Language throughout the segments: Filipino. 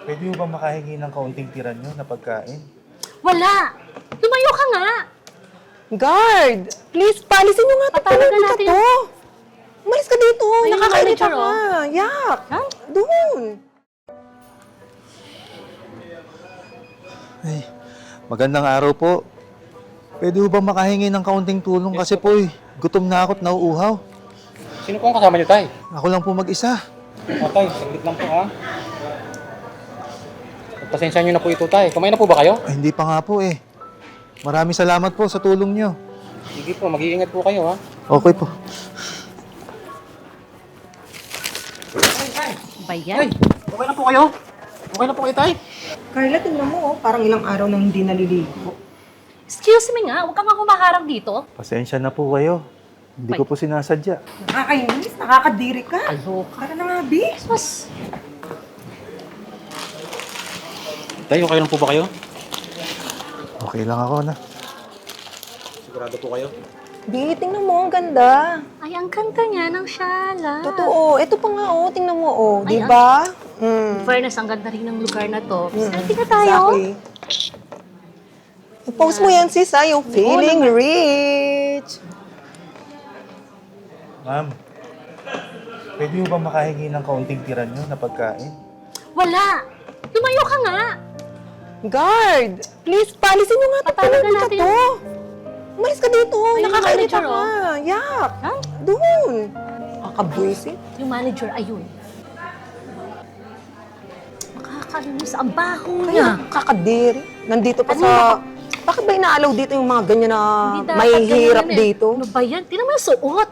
Pwede mo ba makahingi ng kaunting tira nyo na pagkain? Wala! Lumayo ka nga! Guard! Please, palisin nyo nga ito. Patalagan Palabi ka natin to. Umalis ka dito. Ayun, Nakakairita manager, ka. Yak! Ha? Doon. Ay, magandang araw po. Pwede mo ba makahingi ng kaunting tulong kasi po gutom na ako at nauuhaw. Sino po ang kasama niyo, Tay? Ako lang po mag-isa. Tay, saglit lang po, ha? Pasensya niyo na po ito, Tay. Kumain na po ba kayo? Ay, hindi pa nga po eh. Maraming salamat po sa tulong nyo. Sige po, mag-iingat po kayo, ha? Okay po. Ba yan? Okay na po kayo? Okay na po kayo, Tay? Carla, tingnan mo, parang ilang araw nang hindi naliligo. Excuse me nga, huwag ka nga kumaharang dito. Pasensya na po kayo. Hindi ko po sinasadya. Nakakainis, nakakadiri ka. Aloka. Tara na nga, Bi. Mas, Tay, okay lang po ba kayo? Okay lang ako na. Sigurado po kayo? Bi, tingnan mo, ang ganda. ay, ang ganda niya ng syala. Totoo. Ito pa nga, oh. Tingnan mo, oh. Ay, Di ba? Fairness, ang ganda rin ng lugar na to. Selfie na tayo. Exactly. I-post mo yan, sis, ha? Yung feeling rich. Ma'am, pwede mo ba makahingi ng kaunting tira nyo na pagkain? Wala! Lumayo ka nga! Guard! Please, palisin nyo nga ito. Patalagan Palabi ka natin to. Umalis ka dito. Ayun, Nakakairita manager, ka. Yak! Ha? Doon. Kakabwisit. Yung manager, ayun. Nakakalimus, ang baho Kaya, niya. kakadiri. Nandito pa Ano? sa... Bakit ba inaalaw dito yung mga ganyan na Hindi dapat may ganyan hirap eh. dito? Ano ba yan? Tingnan mo yung suot.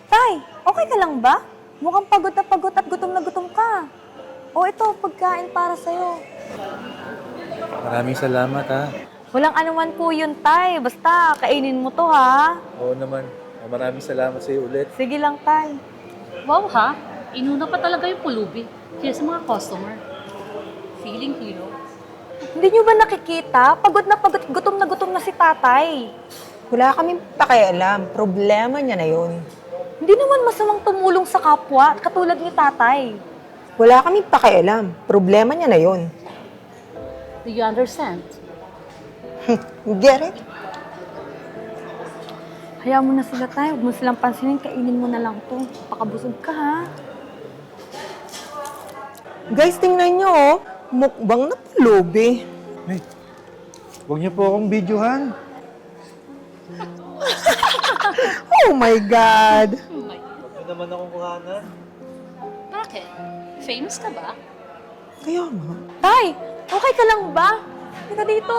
Tay, okay ka lang ba? Mukhang pagod at gutom ka. O ito, pagkain para sa'yo. Maraming salamat ha. Walang anuman po yun, Tay. Basta, kainin mo to, ha? Oo naman. Maraming salamat sa iyo ulit. Sige lang, Tay. Wow ha, inuna pa talaga yung pulubi. Kaya sa mga customer. Feeling hero. Hindi nyo ba nakikita? Pagod na gutom na si tatay. Wala kaming pakialam. Problema niya na yun. Hindi naman masamang tumulong sa kapwa, katulad ni tatay. Wala kaming pakialam. Problema niya na yun. Do you understand? Get it? Hayaan mo na sila, Tay. Huwag mo silang pansinin, kainin mo na lang to. Pakabusog ka, ha? Guys, tingnan nyo, oh. Mukbang na pulubi. Hey, huwag niyo po akong videohan. Oh my God! Huwag niyo naman akong kuhanan. Bakit? Famous ka ba? Kaya nga. Tay, okay ka lang ba? Halika dito.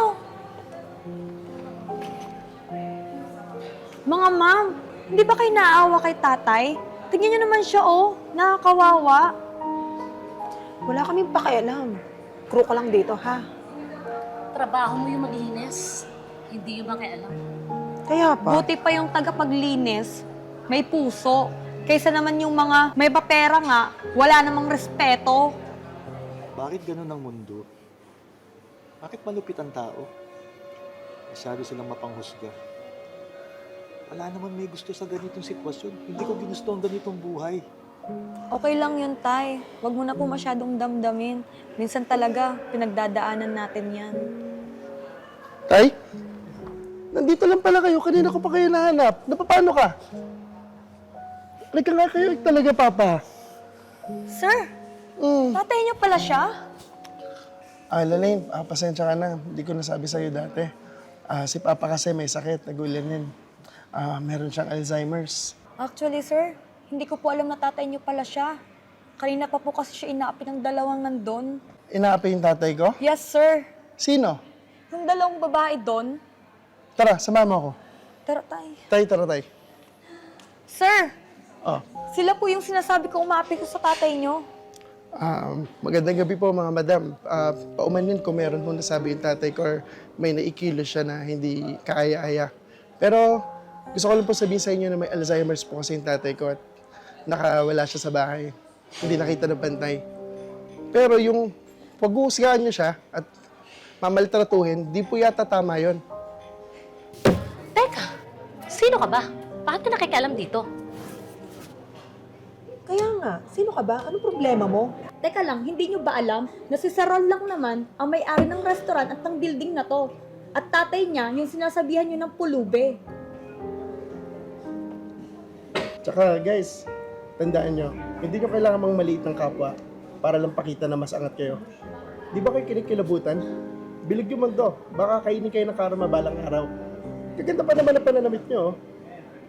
Mga ma'am, hindi ba kayo naaawa kay tatay? Tingnan niyo naman siya, oh. Nakakawawa. Wala kaming pakialam. Crew ka lang dito, ha? Trabaho mo yung maglinis. Hindi yung makialam. Kaya pa. Buti pa yung tagapaglinis, may puso. Kaysa naman yung mga may papera nga, wala namang respeto. Bakit ganun ang mundo? Bakit malupit ang tao? Masyado silang mapanghusga. Wala naman may gusto sa ganitong sitwasyon. Hindi ko ginusto ang ganitong buhay. Okay lang yun, Tay. Huwag mo na po masyadong damdamin. Minsan talaga, pinagdadaanan natin yan. Tay? Nandito lang pala kayo. Kanina ko pa kayo nahanap. Napapano ka? Halika nga kayo talaga, Papa. Sir, tatay niyo pala siya? Lalaine, pasensya ka na. Hindi ko nasabi sa'yo dati. Si Papa kasi may sakit, nagulanin. Meron siyang Alzheimer's. Actually, sir, hindi ko po alam na tatay niyo pala siya. Kanina pa po kasi siya inaapi ng dalawang nandun. Inaapi yung tatay ko? Yes, sir. Sino? Yung dalawang babae doon. Tara, samahan mo ako. Tara, tay. Tay, tara, tay. Sir, Oh. sila po yung sinasabi ko umaapi ko sa tatay niyo. Magandang gabi po, mga madam. Paumanin kung meron mong nasabi yung tatay ko or may naikilo siya na hindi kaaya-aya. Pero gusto ko lang po sabihin sa inyo na may Alzheimer's po kasi yung tatay ko at nakawala siya sa bahay. Hindi nakita ng bantay. Pero yung pag-uusgahan niyo siya at mamaltratuhin, di po yata tama yon. Teka, sino ka ba? Bakit ka nakikialam dito? Kaya nga, sino ka ba? Anong problema mo? Teka lang, hindi nyo ba alam na si Sarol lang naman ang may-ari ng restaurant at ng building na to? At tatay niya yung sinasabihan nyo ng pulube. Tsaka guys, tandaan nyo, hindi nyo kailangan mang maliit ng kapwa para lang pakita na mas angat kayo. Di ba kayo kinikilabutan? Bilig yung mundo, baka kainin kayo ng karma balang araw. Kaganda pa naman ang pananamit nyo, oh.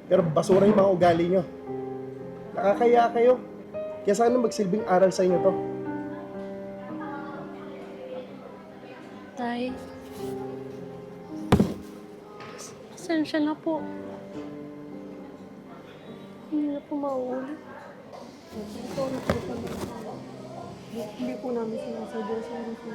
Pero basura yung mga ugali nyo. Nakakaya kayo. Kaya sana magsilbing aral sa inyo to. Tay, pasensya na po. Hindi na po mauulit. Hindi po namin sinasadya. Sorry po.